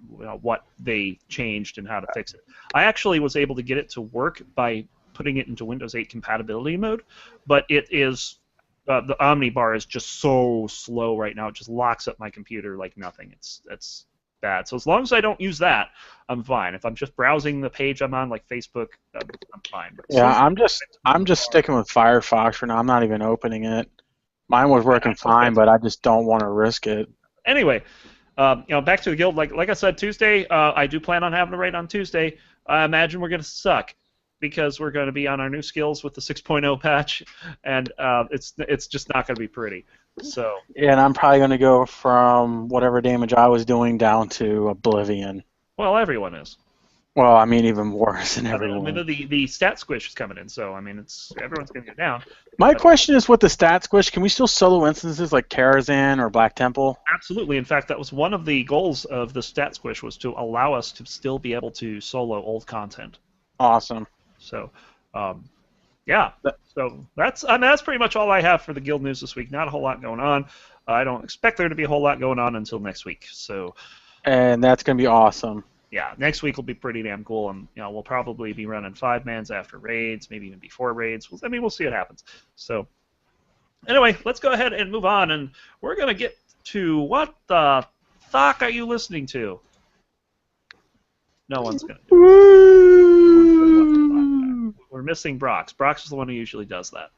what they changed and how to fix it. I actually was able to get it to work by putting it into Windows 8 compatibility mode, but it is the Omni bar is just so slow right now. It just locks up my computer like nothing. It's bad. So as long as I don't use that, I'm fine. If I'm just browsing the page I'm on, like Facebook, I'm fine. But yeah, I'm just sticking with Firefox for now. I'm not even opening it. Mine was working fine, but I just don't want to risk it. Anyway, back to the guild. Like I said, Tuesday, I do plan on having a raid on Tuesday. I imagine we're going to suck because we're going to be on our new skills with the 6.0 patch, and it's just not going to be pretty. So. Yeah, and I'm probably going to go from whatever damage I was doing down to Oblivion. Well, everyone is. Well, I mean, even worse than everyone. I mean, the stat squish is coming in, so I mean, everyone's going to get down. My question is, with the stat squish, can we still solo instances like Karazhan or Black Temple? Absolutely. In fact, that was one of the goals of the stat squish, was to allow us to still be able to solo old content. Awesome. So, yeah. So that's pretty much all I have for the guild news this week. Not a whole lot going on. I don't expect there to be a whole lot going on until next week. So. And that's going to be awesome. Yeah, next week will be pretty damn cool, and we'll probably be running 5-mans after raids, maybe even before raids. I mean, we'll see what happens. So, anyway, let's go ahead and move on, and we're gonna get to what the fuck are you listening to? No one's gonna. We're missing Brox. Brox is the one who usually does that.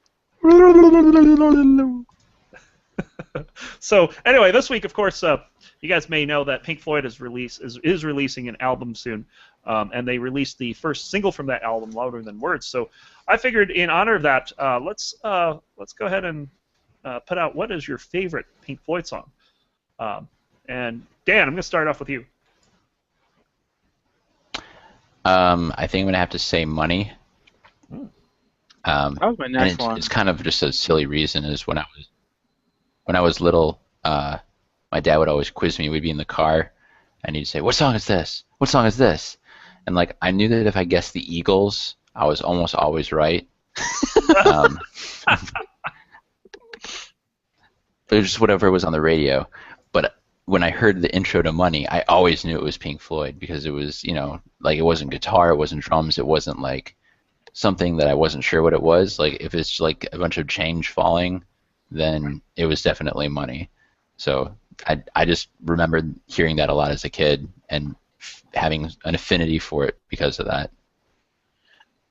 So anyway, this week, of course, you guys may know that Pink Floyd is releasing an album soon, and they released the first single from that album, "Louder Than Words." So I figured, in honor of that, let's go ahead and put out what is your favorite Pink Floyd song. And Dan, I'm going to start off with you. I think I'm gonna have to say "Money." That was my next one. It's kind of just a silly reason. Is when I was little, my dad would always quiz me. We'd be in the car, and he'd say, "What song is this? What song is this?" And like I knew that if I guessed the Eagles, I was almost always right. But it was just whatever was on the radio. But when I heard the intro to "Money," I always knew it was Pink Floyd because it was, like it wasn't guitar, it wasn't drums, it wasn't like something that I wasn't sure what it was. Like if it's like a bunch of change falling, then it was definitely "Money." So I just remembered hearing that a lot as a kid and having an affinity for it because of that.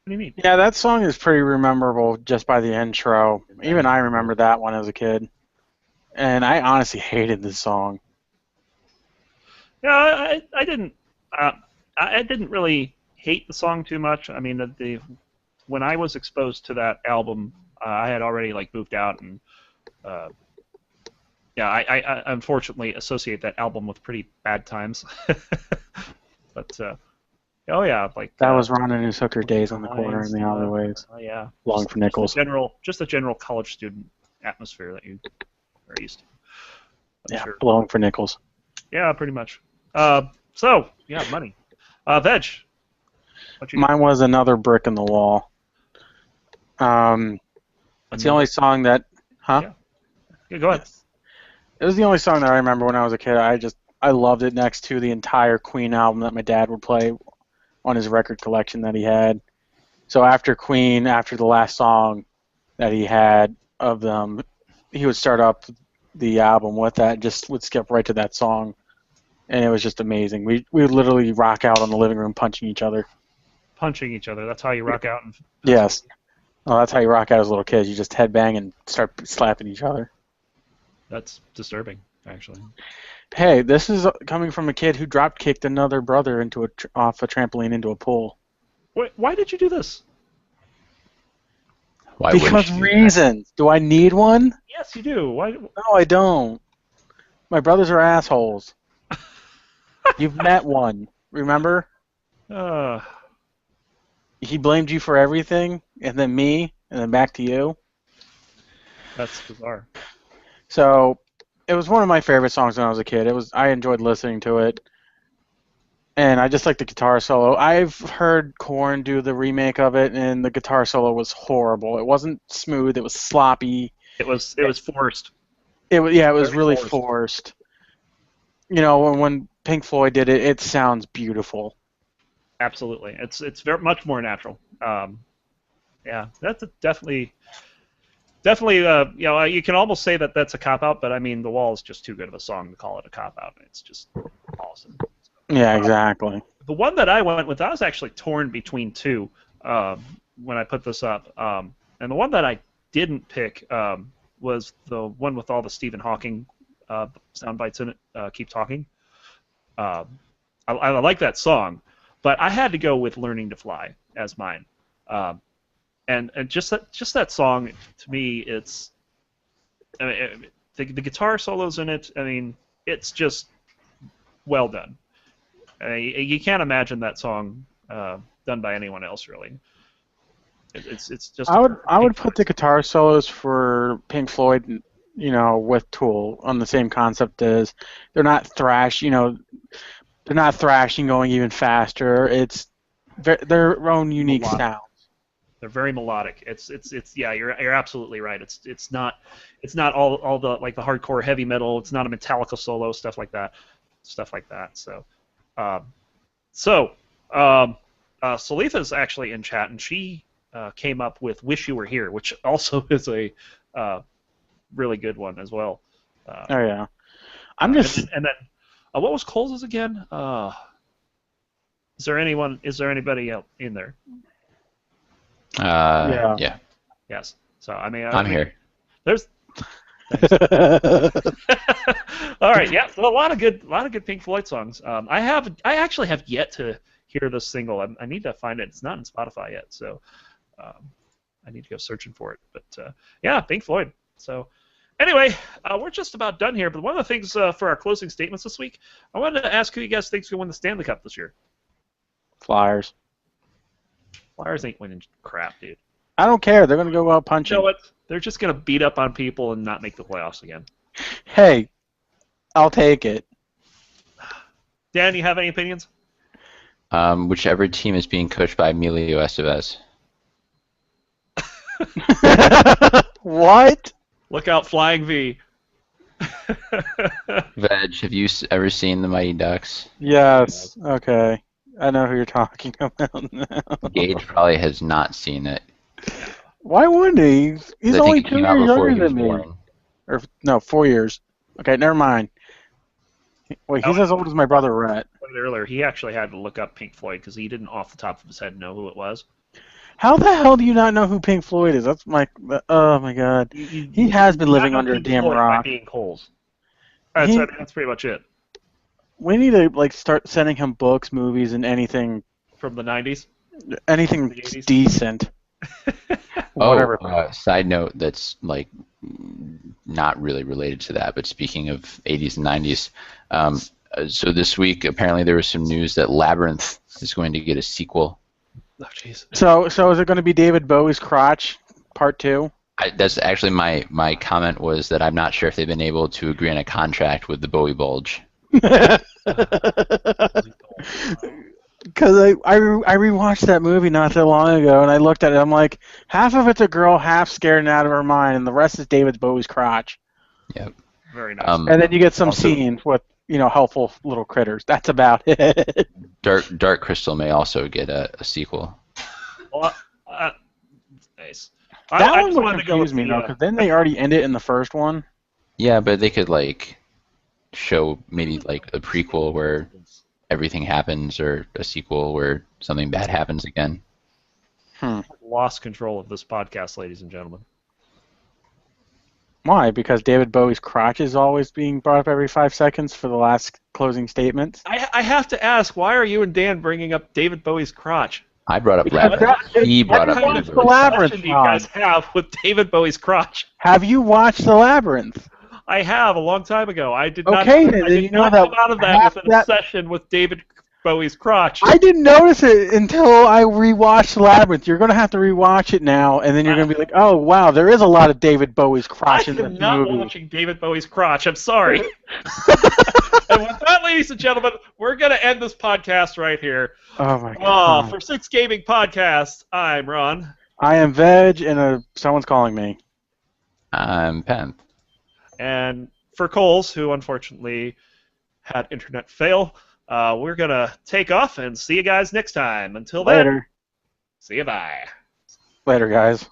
What do you mean? Yeah, that song is pretty memorable just by the intro. Even I remember that one as a kid. and I honestly hated this song. Yeah, I didn't. I didn't really hate the song too much. I mean, when I was exposed to that album, I had already like moved out, and yeah, I unfortunately associate that album with pretty bad times. But oh yeah, like That was Ron and his hooker days on the corner in Lines, the alleyways, oh yeah, long for nickels. just a general college student atmosphere that you are used to. I'm Yeah, sure. blowing for nickels. Yeah, pretty much. So yeah, money. Veg. What you Mine was Another Brick in the Wall. It's the only song that, huh? Yeah, go ahead. It was the only song that I remember when I was a kid. I loved it next to the entire Queen album that my dad would play on his record collection that he had. So after Queen, after the last song that he had of them, he would start up the album with that, just would skip right to that song. And it was just amazing. We would literally rock out on the living room punching each other. Punching each other. That's how you rock out. Yes. Well, that's how you rock out as little kids. You just headbang and start slapping each other. That's disturbing, actually. Hey, this is coming from a kid who drop kicked another brother off a trampoline into a pool. Wait, why did you do this? Why Because wouldn't you do that? reasons. Do I need one? Yes, you do. Why? No, I don't. My brothers are assholes. You've met one. Remember? Uh, He blamed you for everything, and then me, and then back to you. that's bizarre. So, it was one of my favorite songs when I was a kid. I enjoyed listening to it, and I just like the guitar solo. I've heard Korn do the remake of it, and the guitar solo was horrible. It wasn't smooth. It was sloppy. It was forced. It was Very really forced. forced. You know, when Pink Floyd did it, it sounds beautiful. Absolutely. It's very much more natural. Yeah, that's definitely. You know, you can almost say that that's a cop out, but I mean, The Wall is just too good of a song to call it a cop out. It's just awesome. Yeah, exactly. The one that I went with, I was actually torn between two when I put this up, and the one that I didn't pick was the one with all the Stephen Hawking sound bites in it. Keep Talking. I like that song, but I had to go with Learning to Fly as mine. And just that song, to me, it's I mean, the guitar solos in it. I mean, it's just well done. You can't imagine that song done by anyone else, really. It's just. I would put the guitar solos for Pink Floyd, you know, with Tool on the same concept as they're not thrash, you know, they're not thrashing going even faster. It's their own unique Melodic. sound. They're very melodic. It's yeah. You're absolutely right. It's not all the like the hardcore heavy metal. It's not a Metallica solo stuff like that. So, Salitha's actually in chat, and she came up with "Wish You Were Here," which also is a really good one as well. Oh yeah, I'm just and then what was Coles's again? Is there anybody else in there? Yeah. Yes. So I mean, I'm here. There's. All right. Yeah. So a lot of good Pink Floyd songs. I actually have yet to hear this single. I need to find it. It's not on Spotify yet, so I need to go searching for it. But yeah, Pink Floyd. So anyway, we're just about done here. But one of the things for our closing statements this week, I wanted to ask who you guys think is going to win the Stanley Cup this year. Flyers. Flyers ain't winning crap, dude. I don't care. They're gonna go out punching. You know what? They're just going to beat up on people and not make the playoffs again. Hey, I'll take it. Dan, you have any opinions? Whichever team is being coached by Emilio Estevez. What? Look out, Flying V. Veg, have you ever seen the Mighty Ducks? Yes. Okay. I know who you're talking about now. Gage probably has not seen it. Why wouldn't he? He's I only think it 2 came out years before younger he was than me. born. Or no, 4 years. Okay, never mind. Wait, he's as old as my brother Rhett. Earlier, he actually had to look up Pink Floyd because he didn't, off the top of his head, know who it was. How the hell do you not know who Pink Floyd is? That's my. Oh my God. He has been living under a damn rock. Being Coles. He- That's pretty much it. We need to like start sending him books, movies, and anything From the 90s. The 80s? decent. Whatever. Side note that's like not really related to that, but speaking of 80s and 90s, so this week apparently there was some news that Labyrinth is going to get a sequel. Oh, jeez. So is it going to be David Bowie's Crotch, Part 2? That's actually my comment was that I'm not sure if they've been able to agree on a contract with the Bowie Bulge. Because I rewatched that movie not that long ago, and I looked at it. I'm like, half of it's a girl half scared and out of her mind, and the rest is David Bowie's crotch. Yep. Very nice. And then you get some scenes with helpful little critters. That's about it. Dark Crystal may also get a sequel. Well, nice. That I one just would wanted to go confuse with me the, though, because then they already ended in the first one. Yeah, but they could like show maybe like a prequel where everything happens, or a sequel where something bad happens again. lost control of this podcast, ladies and gentlemen. Why? Because David Bowie's crotch is always being brought up every 5 seconds for the last closing statements. I have to ask, why are you and Dan bringing up David Bowie's crotch? I brought up Because Labyrinth. He brought up everyone David wants the Bowie's Labyrinth. What do you guys have with David Bowie's crotch? Have you watched The Labyrinth? I have a long time ago. I did not. Okay, I then did you know not that come out of that half with an that- obsession with David Bowie's crotch. I didn't notice it until I rewatched Labyrinth. You're going to have to rewatch it now, and then you're going to be like, oh, wow, there is a lot of David Bowie's crotch in am this not movie. watching David Bowie's crotch. I'm sorry. And with that, ladies and gentlemen, we're going to end this podcast right here. Oh, my God. For Six Gaming Podcast, I'm Ron. I am Veg, and someone's calling me. I'm Penn. And for Coles, who unfortunately had internet fail, we're going to take off and see you guys next time. Until then, Later. see you, bye. Later, guys.